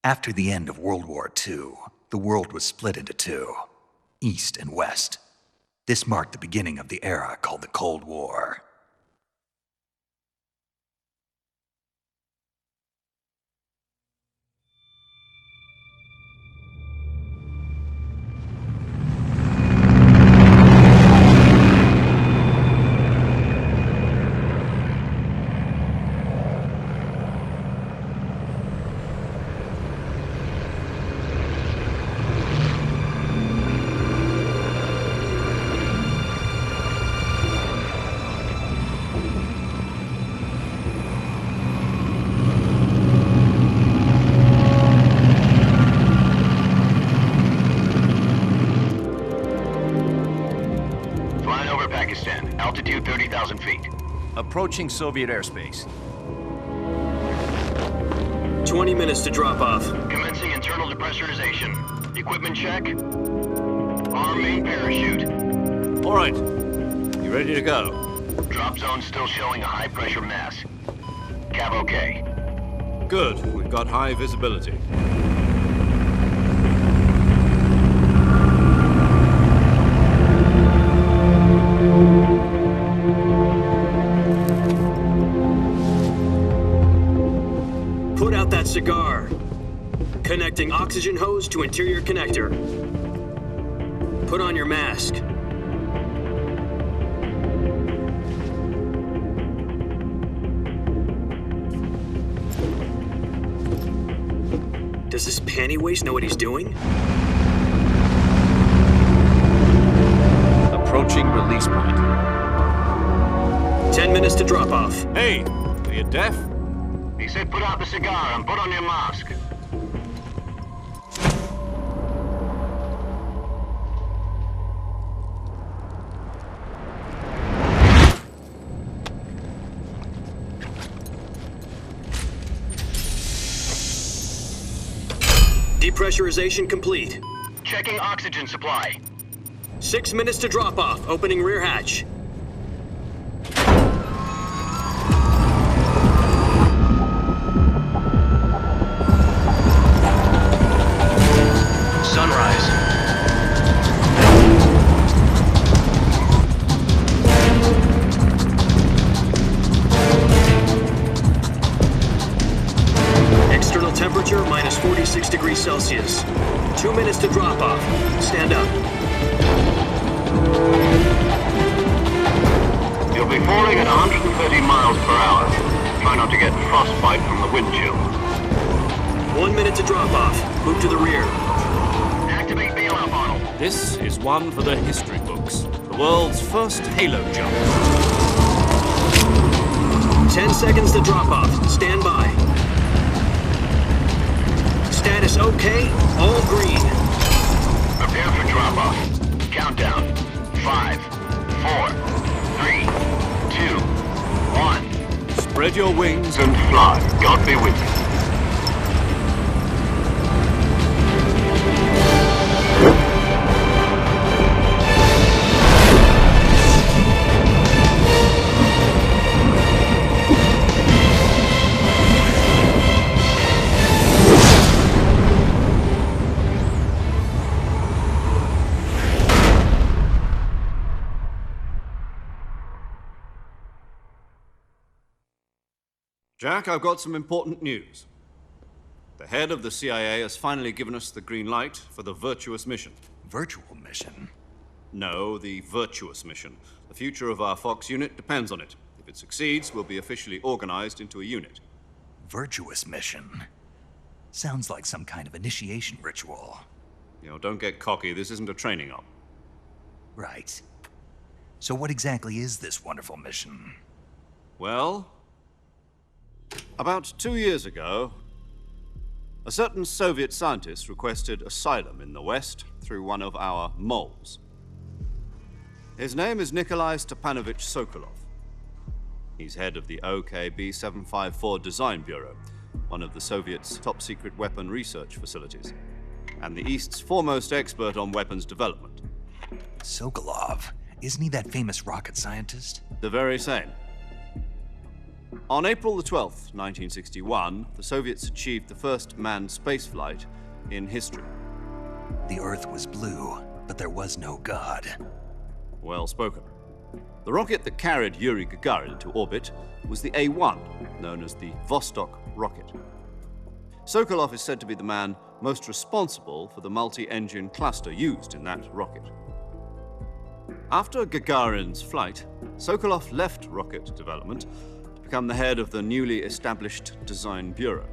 After the end of World War II, the world was split into two, East and West. This marked the beginning of the era called the Cold War. Altitude 30,000 feet. Approaching Soviet airspace. 20 minutes to drop off. Commencing internal depressurization. Equipment check. Arm main parachute. All right. You ready to go? Drop zone still showing a high pressure mass. Cav okay. Good. We've got high visibility. Put out that cigar. Connecting oxygen hose to interior connector. Put on your mask. Does this panty waste know what he's doing? Approaching release point. 10 minutes to drop off. Hey, are you deaf? He said put out the cigar and put on your mask. Depressurization complete. Checking oxygen supply. 6 minutes to drop off. Opening rear hatch. Sunrise. External temperature minus 46 degrees Celsius. 2 minutes to drop off. Stand up. You'll be falling at 130 miles per hour. Try not to get frostbite from the wind chill. 1 minute to drop off. Move to the rear. Activate bailout model. This is one for the history books. The world's first halo jump. 10 seconds to drop off. Stand by. Status okay. All green. Prepare for drop-off. Countdown. 5, 4, 3, 2, 1. Spread your wings And fly. God be with you. Jack, I've got some important news. The head of the CIA has finally given us the green light for the virtuous mission. Virtual mission? No, the virtuous mission. The future of our Fox unit depends on it. If it succeeds, we'll be officially organized into a unit. Virtuous mission? Sounds like some kind of initiation ritual. You know, don't get cocky. This isn't a training op. Right. So what exactly is this wonderful mission? Well, about 2 years ago, a certain Soviet scientist requested asylum in the West through one of our moles. His name is Nikolai Stepanovich Sokolov. He's head of the OKB 754 Design Bureau, one of the Soviets' top-secret weapon research facilities, and the East's foremost expert on weapons development. Sokolov? Isn't he that famous rocket scientist? The very same. On April the 12th, 1961, the Soviets achieved the first manned spaceflight in history. The Earth was blue, but there was no God. Well spoken. The rocket that carried Yuri Gagarin into orbit was the A-1, known as the Vostok rocket. Sokolov is said to be the man most responsible for the multi-engine cluster used in that rocket. After Gagarin's flight, Sokolov left rocket development to become the head of the newly established Design Bureau.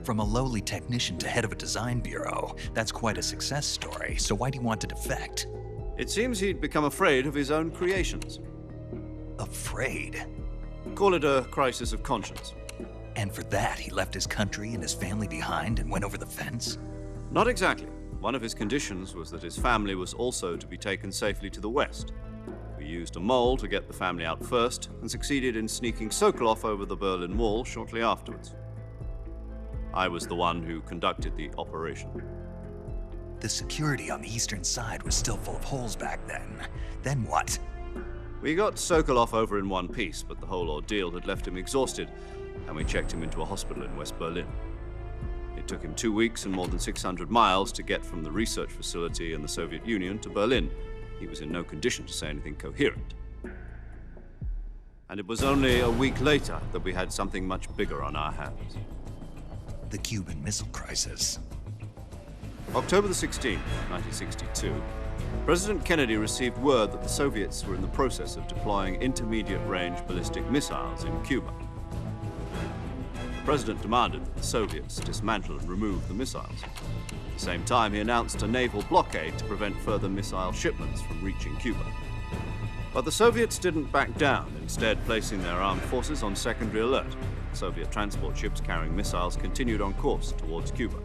From a lowly technician to head of a design bureau, that's quite a success story, so why'd he want to defect? It seems he'd become afraid of his own creations. Afraid? Call it a crisis of conscience. And for that, he left his country and his family behind and went over the fence? Not exactly. One of his conditions was that his family was also to be taken safely to the west. We used a mole to get the family out first and succeeded in sneaking Sokolov over the Berlin Wall shortly afterwards. I was the one who conducted the operation. The security on the eastern side was still full of holes back then. Then what? We got Sokolov over in one piece, but the whole ordeal had left him exhausted, and we checked him into a hospital in West Berlin. It took him 2 weeks and more than 600 miles to get from the research facility in the Soviet Union to Berlin. He was in no condition to say anything coherent. And it was only a week later that we had something much bigger on our hands. The Cuban Missile Crisis. October the 16th, 1962, President Kennedy received word that the Soviets were in the process of deploying intermediate-range ballistic missiles in Cuba. The President demanded that the Soviets dismantle and remove the missiles. At the same time, he announced a naval blockade to prevent further missile shipments from reaching Cuba. But the Soviets didn't back down, instead placing their armed forces on secondary alert. Soviet transport ships carrying missiles continued on course towards Cuba.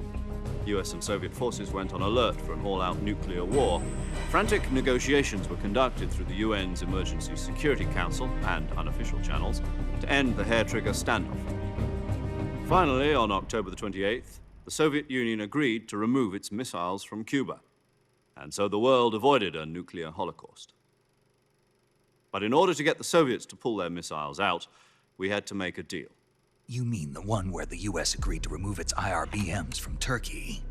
US and Soviet forces went on alert for an all-out nuclear war. Frantic negotiations were conducted through the UN's Emergency Security Council and unofficial channels to end the hair-trigger standoff. Finally, on October the 28th, the Soviet Union agreed to remove its missiles from Cuba, and so the world avoided a nuclear holocaust. But in order to get the Soviets to pull their missiles out, we had to make a deal. You mean the one where the US agreed to remove its IRBMs from Turkey?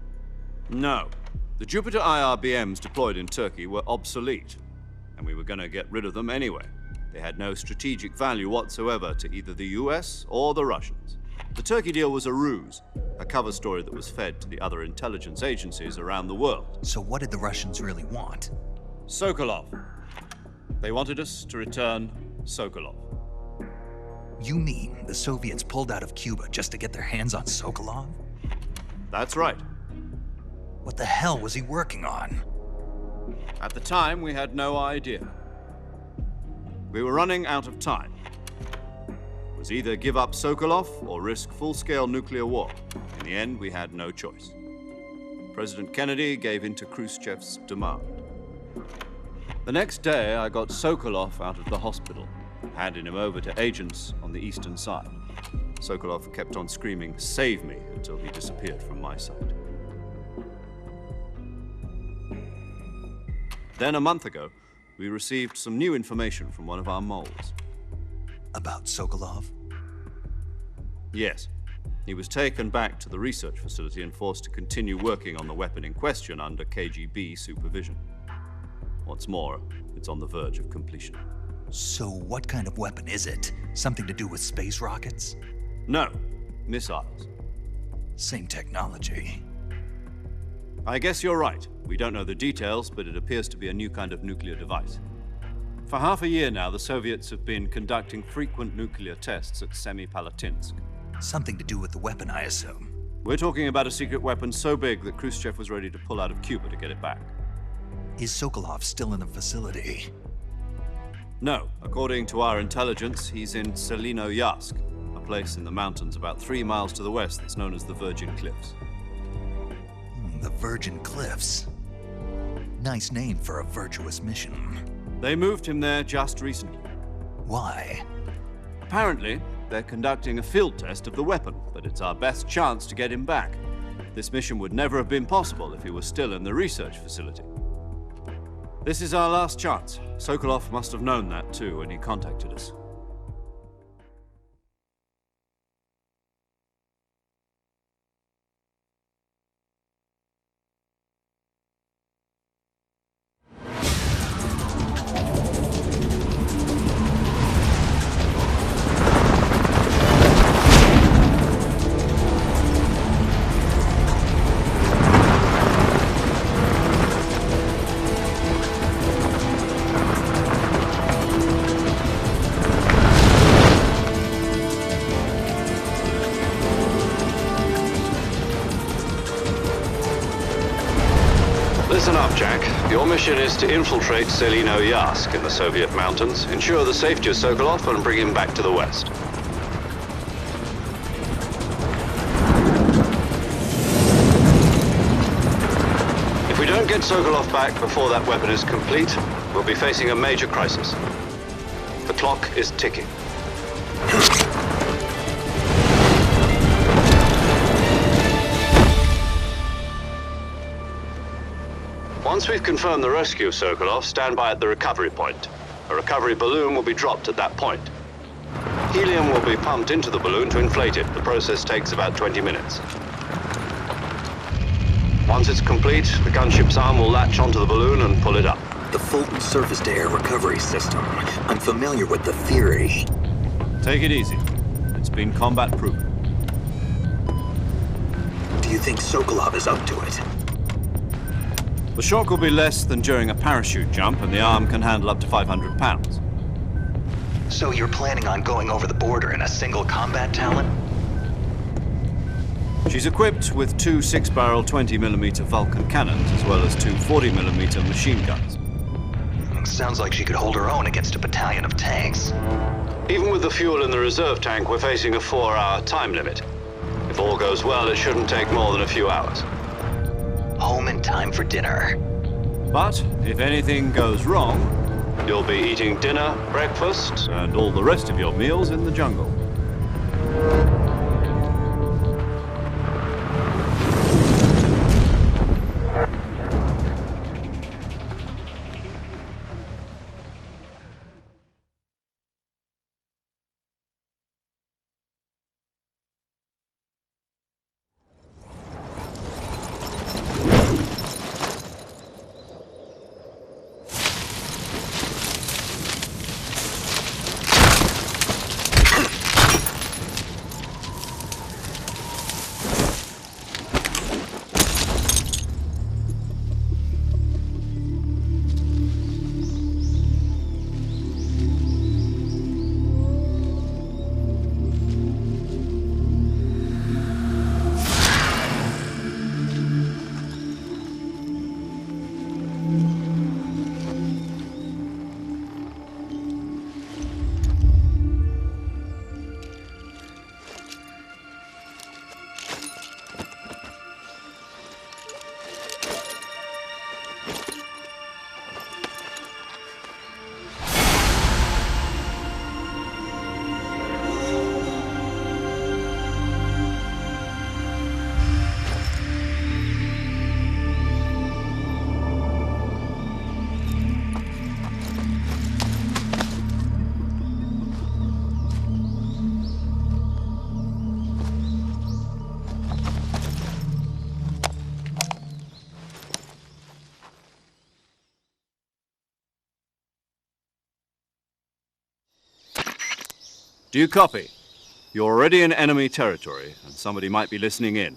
No. The Jupiter IRBMs deployed in Turkey were obsolete, and we were going to get rid of them anyway. They had no strategic value whatsoever to either the US or the Russians. The Turkey deal was a ruse, a cover story that was fed to the other intelligence agencies around the world. So what did the Russians really want? Sokolov. They wanted us to return Sokolov. You mean the Soviets pulled out of Cuba just to get their hands on Sokolov? That's right. What the hell was he working on? At the time, we had no idea. We were running out of time. It was either give up Sokolov or risk full-scale nuclear war. In the end, we had no choice. President Kennedy gave in to Khrushchev's demand. The next day, I got Sokolov out of the hospital, handing him over to agents on the eastern side. Sokolov kept on screaming, "Save me," until he disappeared from my sight. Then a month ago, we received some new information from one of our moles. About Sokolov? Yes. He was taken back to the research facility and forced to continue working on the weapon in question under KGB supervision. What's more, it's on the verge of completion. So what kind of weapon is it? Something to do with space rockets? No, missiles. Same technology. I guess you're right. We don't know the details, but it appears to be a new kind of nuclear device. For half a year now, the Soviets have been conducting frequent nuclear tests at Semipalatinsk. Something to do with the weapon, I assume. We're talking about a secret weapon so big that Khrushchev was ready to pull out of Cuba to get it back. Is Sokolov still in the facility? No. According to our intelligence, he's in Selinoyarsk, a place in the mountains about 3 miles to the west that's known as the Virgin Cliffs. The Virgin Cliffs. Nice name for a virtuous mission. They moved him there just recently. Why? Apparently, they're conducting a field test of the weapon, but it's our best chance to get him back. This mission would never have been possible if he was still in the research facility. This is our last chance. Sokolov must have known that too when he contacted us. up, Jack. Your mission is to infiltrate Selino Yask in the Soviet mountains, ensure the safety of Sokolov, and bring him back to the West. If we don't get Sokolov back before that weapon is complete, we'll be facing a major crisis. The clock is ticking. Once we've confirmed the rescue of Sokolov, stand by at the recovery point. A recovery balloon will be dropped at that point. Helium will be pumped into the balloon to inflate it. The process takes about 20 minutes. Once it's complete, the gunship's arm will latch onto the balloon and pull it up. The Fulton surface-to-air recovery system. I'm familiar with the theory. Take it easy. It's been combat-proven. Do you think Sokolov is up to it? The shock will be less than during a parachute jump, and the arm can handle up to 500 pounds. So you're planning on going over the border in a single combat Talon? She's equipped with two 6-barrel 20mm Vulcan cannons, as well as two 40mm machine guns. Sounds like she could hold her own against a battalion of tanks. Even with the fuel in the reserve tank, we're facing a 4-hour time limit. If all goes well, it shouldn't take more than a few hours. Home in time for dinner. But if anything goes wrong, you'll be eating dinner, breakfast, and all the rest of your meals in the jungle. Do you copy? You're already in enemy territory, and somebody might be listening in.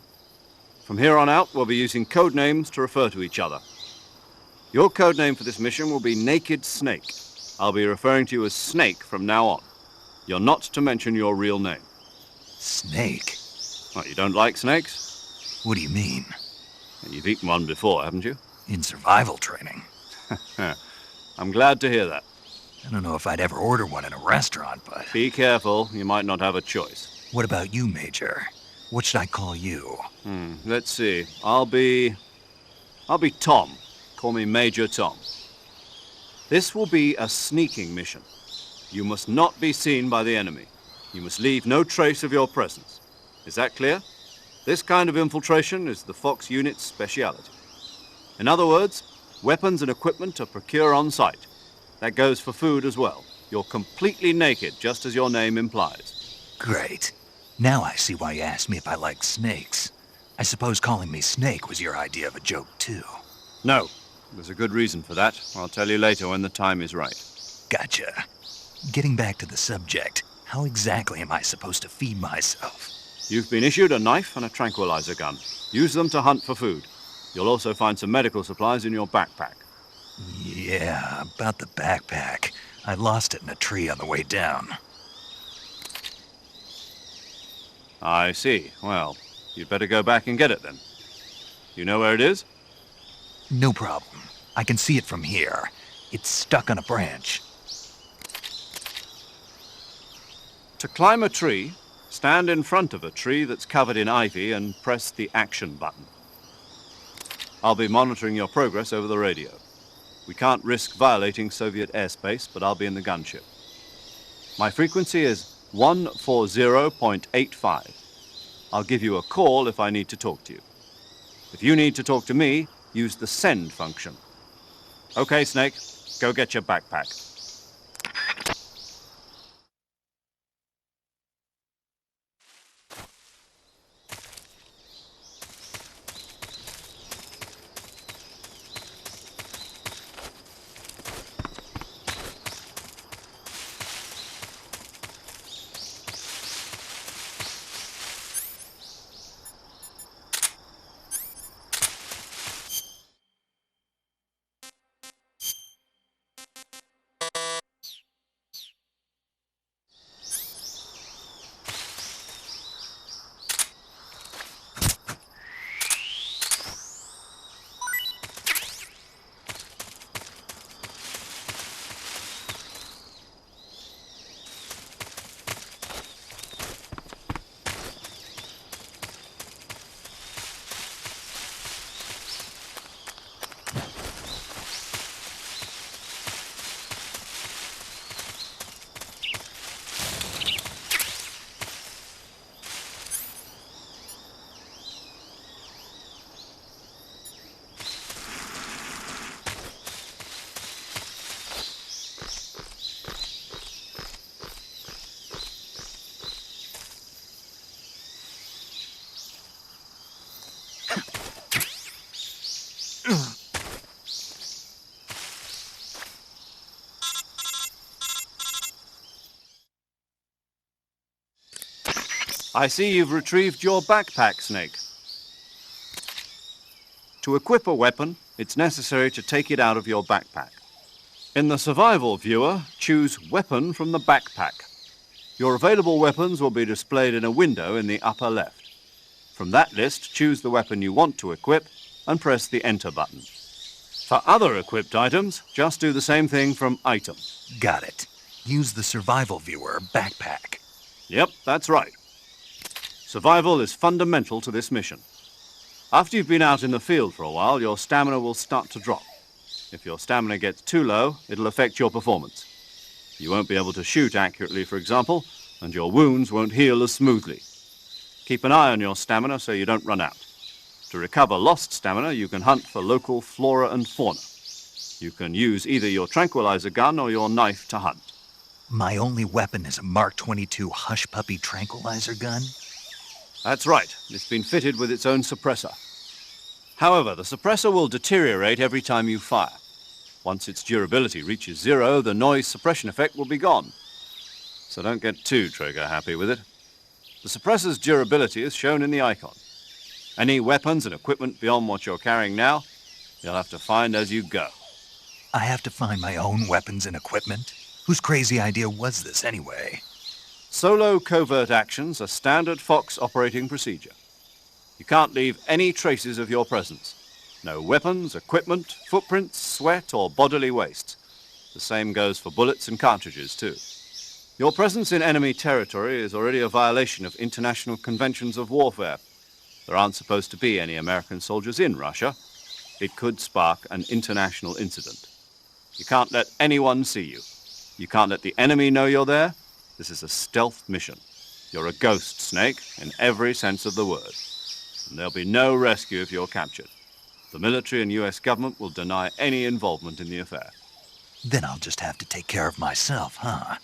From here on out, we'll be using code names to refer to each other. Your code name for this mission will be Naked Snake. I'll be referring to you as Snake from now on. You're not to mention your real name. Snake? What, you don't like snakes? What do you mean? You've eaten one before, haven't you? In survival training. I'm glad to hear that. I don't know if I'd ever order one in a restaurant, but... Be careful, you might not have a choice. What about you, Major? What should I call you? Let's see. I'll be Tom. Call me Major Tom. This will be a sneaking mission. You must not be seen by the enemy. You must leave no trace of your presence. Is that clear? This kind of infiltration is the Fox unit's speciality. In other words, weapons and equipment are procured on site. That goes for food as well. You're completely naked, just as your name implies. Great. Now I see why you asked me if I like snakes. I suppose calling me Snake was your idea of a joke, too. No. There's a good reason for that. I'll tell you later when the time is right. Gotcha. Getting back to the subject, how exactly am I supposed to feed myself? You've been issued a knife and a tranquilizer gun. Use them to hunt for food. You'll also find some medical supplies in your backpack. Yeah, about the backpack. I lost it in a tree on the way down. I see. Well, you'd better go back and get it then. You know where it is? No problem. I can see it from here. It's stuck on a branch. To climb a tree, stand in front of a tree that's covered in ivy and press the action button. I'll be monitoring your progress over the radio. We can't risk violating Soviet airspace, but I'll be in the gunship. My frequency is 140.85. I'll give you a call if I need to talk to you. If you need to talk to me, use the send function. Okay, Snake, go get your backpack. I see you've retrieved your backpack, Snake. To equip a weapon, it's necessary to take it out of your backpack. In the survival viewer, choose Weapon from the backpack. Your available weapons will be displayed in a window in the upper left. From that list, choose the weapon you want to equip and press the Enter button. For other equipped items, just do the same thing from Item. Got it. Use the survival viewer backpack. Yep, that's right. Survival is fundamental to this mission. After you've been out in the field for a while, your stamina will start to drop. If your stamina gets too low, it'll affect your performance. You won't be able to shoot accurately, for example, and your wounds won't heal as smoothly. Keep an eye on your stamina so you don't run out. To recover lost stamina, you can hunt for local flora and fauna. You can use either your tranquilizer gun or your knife to hunt. My only weapon is a Mark 22 Hush Puppy tranquilizer gun? That's right. It's been fitted with its own suppressor. However, the suppressor will deteriorate every time you fire. Once its durability reaches 0, the noise suppression effect will be gone. So don't get too trigger-happy with it. The suppressor's durability is shown in the icon. Any weapons and equipment beyond what you're carrying now, you'll have to find as you go. I have to find my own weapons and equipment? Whose crazy idea was this anyway? Solo covert actions are standard Fox operating procedure. You can't leave any traces of your presence. No weapons, equipment, footprints, sweat, or bodily waste. The same goes for bullets and cartridges, too. Your presence in enemy territory is already a violation of international conventions of warfare. There aren't supposed to be any American soldiers in Russia. It could spark an international incident. You can't let anyone see you. You can't let the enemy know you're there. This is a stealth mission. You're a ghost, Snake, in every sense of the word. And there'll be no rescue if you're captured. The military and US government will deny any involvement in the affair. Then I'll just have to take care of myself, huh?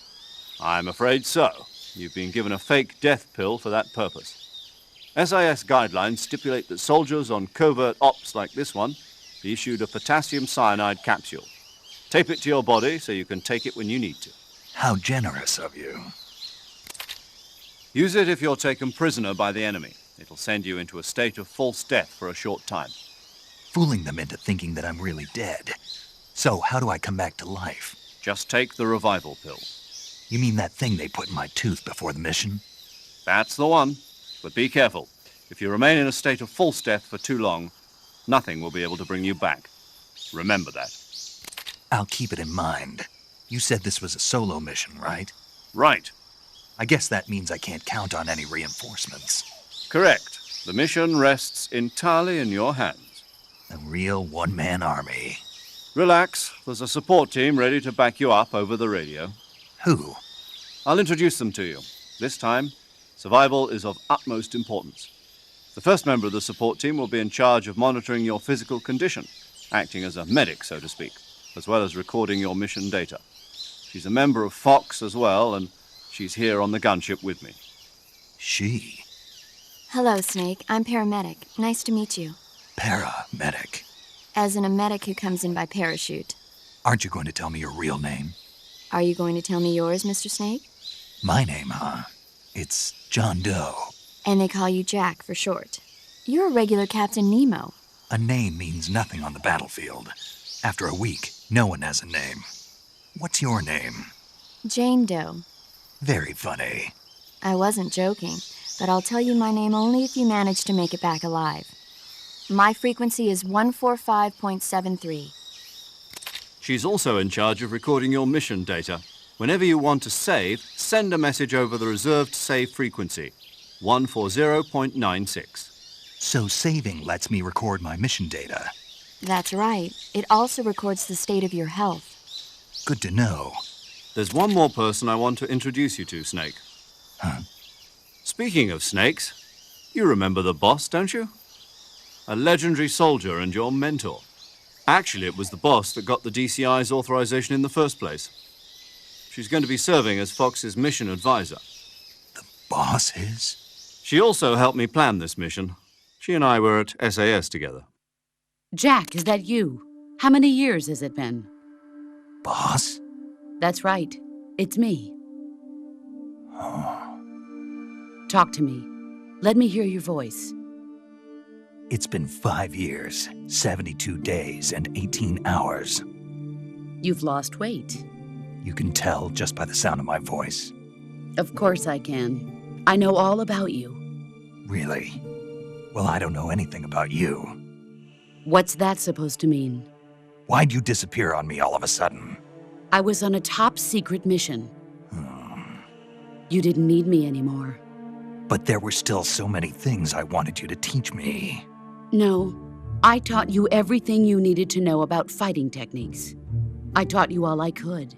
I'm afraid so. You've been given a fake death pill for that purpose. SIS guidelines stipulate that soldiers on covert ops like this one be issued a potassium cyanide capsule. Tape it to your body so you can take it when you need to. How generous of you. Use it if you're taken prisoner by the enemy. It'll send you into a state of false death for a short time. Fooling them into thinking that I'm really dead. So, how do I come back to life? Just take the revival pill. You mean that thing they put in my tooth before the mission? That's the one. But be careful. If you remain in a state of false death for too long, nothing will be able to bring you back. Remember that. I'll keep it in mind. You said this was a solo mission, right? Right. I guess that means I can't count on any reinforcements. Correct. The mission rests entirely in your hands. A real one-man army. Relax. There's a support team ready to back you up over the radio. Who? I'll introduce them to you. This time, survival is of utmost importance. The first member of the support team will be in charge of monitoring your physical condition, acting as a medic, so to speak, as well as recording your mission data. She's a member of Fox as well, and she's here on the gunship with me. She? Hello, Snake. I'm paramedic. Nice to meet you. Paramedic. As in a medic who comes in by parachute. Aren't you going to tell me your real name? Are you going to tell me yours, Mr. Snake? My name, huh? It's John Doe. And they call you Jack for short. You're a regular Captain Nemo. A name means nothing on the battlefield. After a week, no one has a name. What's your name? Jane Doe. Very funny. I wasn't joking, but I'll tell you my name only if you manage to make it back alive. My frequency is 145.73. She's also in charge of recording your mission data. Whenever you want to save, send a message over the reserved save frequency, 140.96. So saving lets me record my mission data. That's right. It also records the state of your health. Good to know. There's one more person I want to introduce you to, Snake. Huh? Speaking of snakes, you remember the boss, don't you? A legendary soldier and your mentor. Actually, it was the boss that got the DCI's authorization in the first place. She's going to be serving as Fox's mission advisor. The boss is? She also helped me plan this mission. She and I were at SAS together. Jack, is that you? How many years has it been? Boss? That's right. It's me. Oh. Talk to me. Let me hear your voice. It's been 5 years, 72 days, and 18 hours. You've lost weight. You can tell just by the sound of my voice. Of course I can. I know all about you. Really? Well, I don't know anything about you. What's that supposed to mean? Why'd you disappear on me all of a sudden? I was on a top-secret mission. You didn't need me anymore. But there were still so many things I wanted you to teach me. No, I taught you everything you needed to know about fighting techniques. I taught you all I could.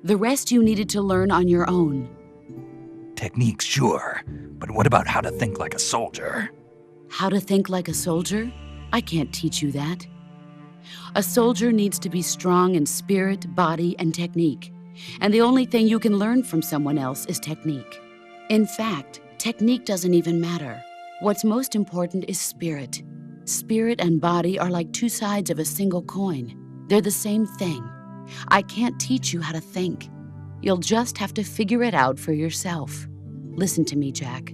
The rest you needed to learn on your own. Techniques, sure. But what about how to think like a soldier? How to think like a soldier? I can't teach you that. A soldier needs to be strong in spirit, body, and technique. And the only thing you can learn from someone else is technique. In fact, technique doesn't even matter. What's most important is spirit. Spirit and body are like two sides of a single coin. They're the same thing. I can't teach you how to think. You'll just have to figure it out for yourself. Listen to me, Jack.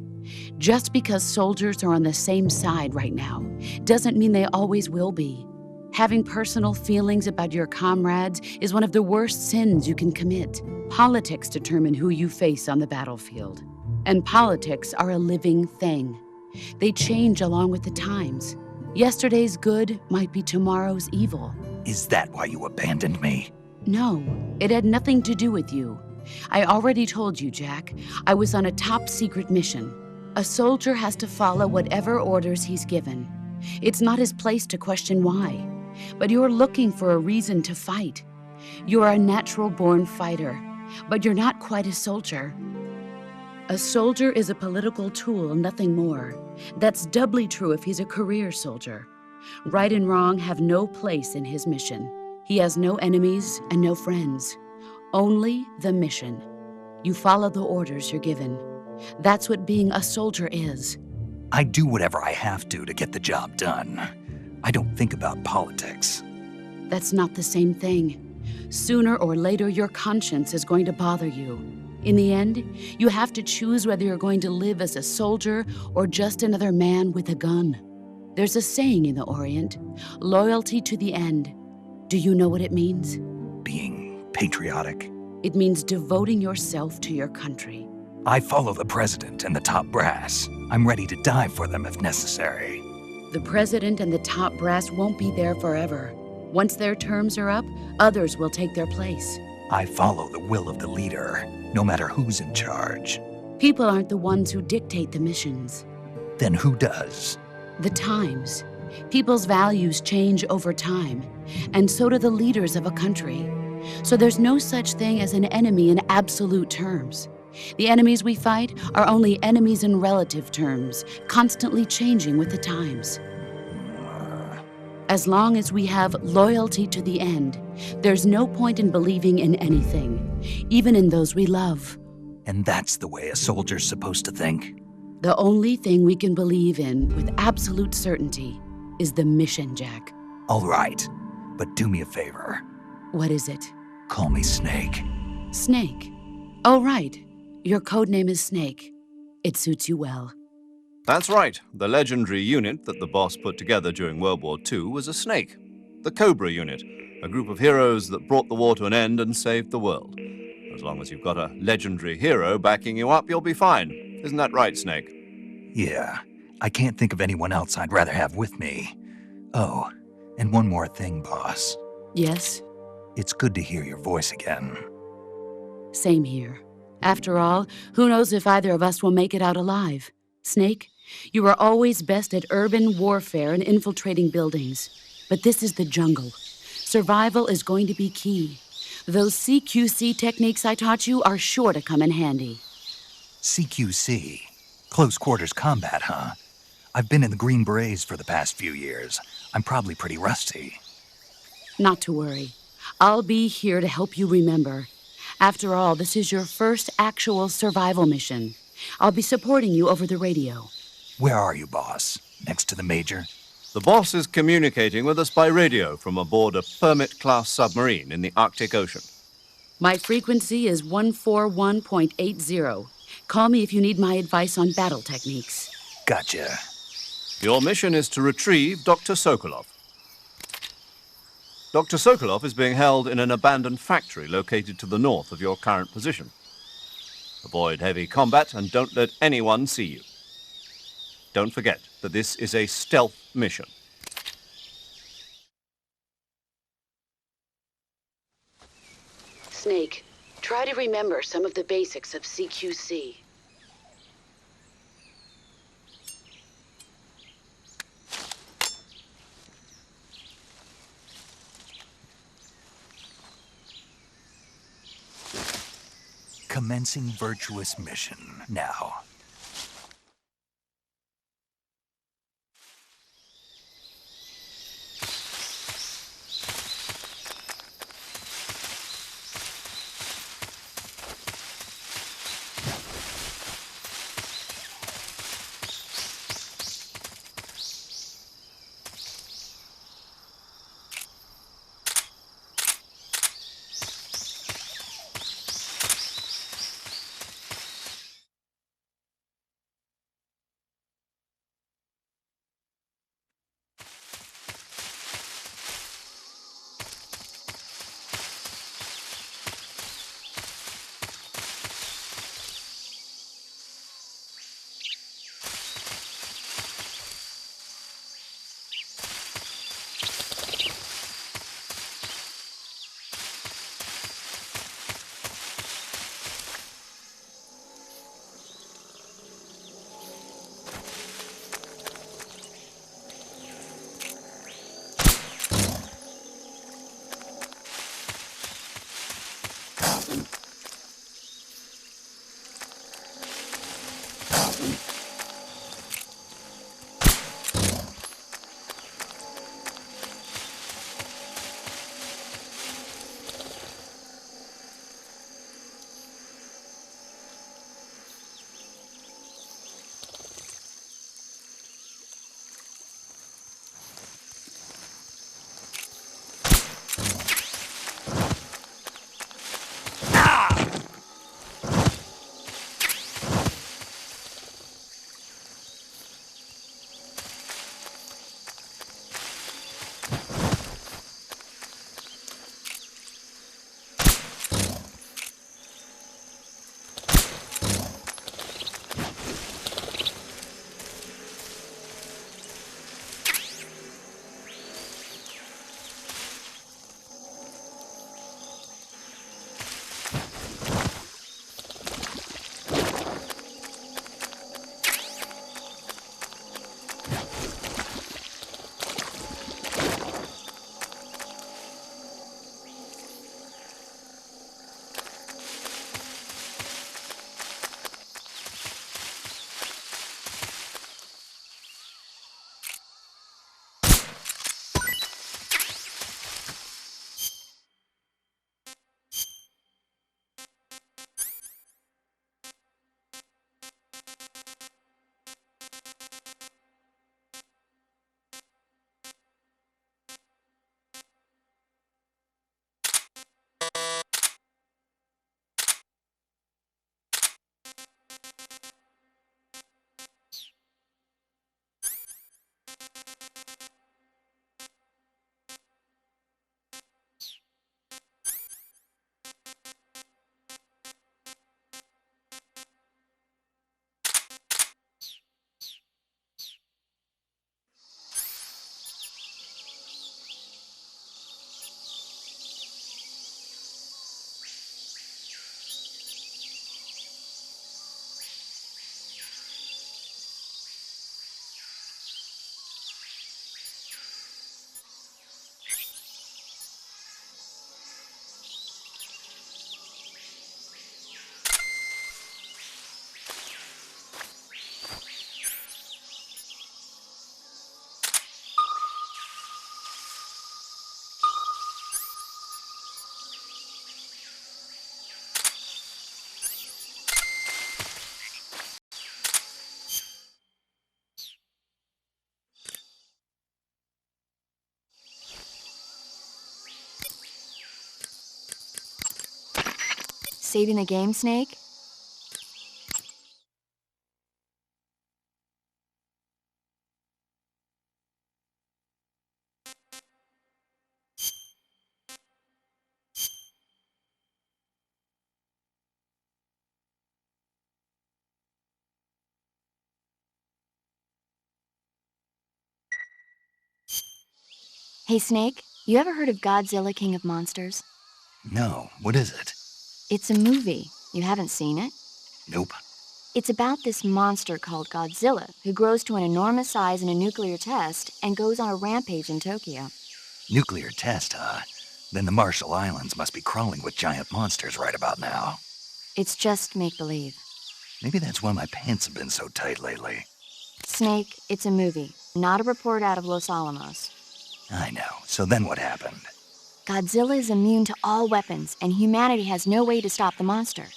Just because soldiers are on the same side right now doesn't mean they always will be. Having personal feelings about your comrades is one of the worst sins you can commit. Politics determine who you face on the battlefield. And politics are a living thing. They change along with the times. Yesterday's good might be tomorrow's evil. Is that why you abandoned me? No, it had nothing to do with you. I already told you, Jack. I was on a top-secret mission. A soldier has to follow whatever orders he's given. It's not his place to question why. But you're looking for a reason to fight. You're a natural-born fighter, but you're not quite a soldier. A soldier is a political tool, nothing more. That's doubly true if he's a career soldier. Right and wrong have no place in his mission. He has no enemies and no friends. Only the mission. You follow the orders you're given. That's what being a soldier is. I do whatever I have to get the job done. I don't think about politics. That's not the same thing. Sooner or later, your conscience is going to bother you. In the end, you have to choose whether you're going to live as a soldier or just another man with a gun. There's a saying in the Orient, loyalty to the end. Do you know what it means? Being patriotic. It means devoting yourself to your country. I follow the president and the top brass. I'm ready to die for them if necessary. The president and the top brass won't be there forever. Once their terms are up, others will take their place. I follow the will of the leader, no matter who's in charge. People aren't the ones who dictate the missions. Then who does? The times. People's values change over time, and so do the leaders of a country. So there's no such thing as an enemy in absolute terms. The enemies we fight are only enemies in relative terms, constantly changing with the times. As long as we have loyalty to the end, there's no point in believing in anything, even in those we love. And that's the way a soldier's supposed to think? The only thing we can believe in with absolute certainty is the mission, Jack. All right, but do me a favor. What is it? Call me Snake. Snake. Oh, right. Your code name is Snake. It suits you well. That's right. The legendary unit that the boss put together during World War II was a snake. The Cobra unit, a group of heroes that brought the war to an end and saved the world. As long as you've got a legendary hero backing you up, you'll be fine. Isn't that right, Snake? Yeah, I can't think of anyone else I'd rather have with me. Oh, and one more thing, boss. Yes? It's good to hear your voice again. Same here. After all, who knows if either of us will make it out alive? Snake, you are always best at urban warfare and infiltrating buildings. But this is the jungle. Survival is going to be key. Those CQC techniques I taught you are sure to come in handy. CQC? Close quarters combat, huh? I've been in the Green Berets for the past few years. I'm probably pretty rusty. Not to worry. I'll be here to help you remember. After all, this is your first actual survival mission. I'll be supporting you over the radio. Where are you, boss? Next to the Major? The boss is communicating with us by radio from aboard a Permit-class submarine in the Arctic Ocean. My frequency is 141.80. Call me if you need my advice on battle techniques. Gotcha. Your mission is to retrieve Dr. Sokolov. Dr. Sokolov is being held in an abandoned factory located to the north of your current position. Avoid heavy combat and don't let anyone see you. Don't forget that this is a stealth mission. Snake, try to remember some of the basics of CQC. Commencing virtuous mission now. Saving the game, Snake? Hey, Snake, you ever heard of Godzilla, King of Monsters? No, what is it? It's a movie. You haven't seen it? Nope. It's about this monster called Godzilla, who grows to an enormous size in a nuclear test and goes on a rampage in Tokyo. Nuclear test, huh? Then the Marshall Islands must be crawling with giant monsters right about now. It's just make-believe. Maybe that's why my pants have been so tight lately. Snake, it's a movie, not a report out of Los Alamos. I know. So then what happened? Godzilla is immune to all weapons, and humanity has no way to stop the monster.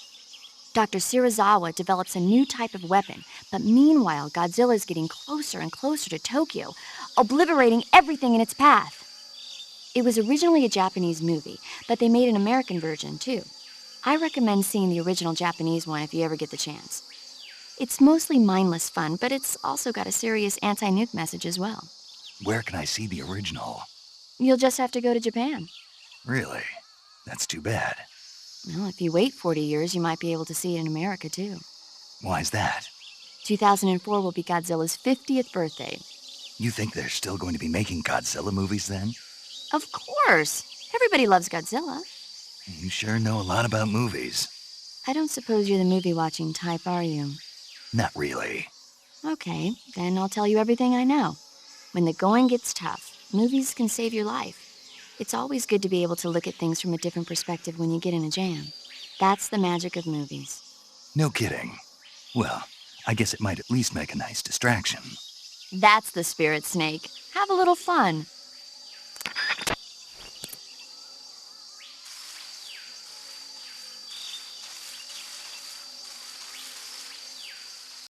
Dr. Shirazawa develops a new type of weapon, but meanwhile, Godzilla is getting closer and closer to Tokyo, obliterating everything in its path. It was originally a Japanese movie, but they made an American version, too. I recommend seeing the original Japanese one if you ever get the chance. It's mostly mindless fun, but it's also got a serious anti-nuke message as well. Where can I see the original? You'll just have to go to Japan. Really? That's too bad. Well, if you wait 40 years, you might be able to see it in America, too. Why's that? 2004 will be Godzilla's 50th birthday. You think they're still going to be making Godzilla movies then? Of course! Everybody loves Godzilla. You sure know a lot about movies. I don't suppose you're the movie-watching type, are you? Not really. Okay, then I'll tell you everything I know. When the going gets tough, movies can save your life. It's always good to be able to look at things from a different perspective when you get in a jam. That's the magic of movies. No kidding. Well, I guess it might at least make a nice distraction. That's the spirit, Snake. Have a little fun.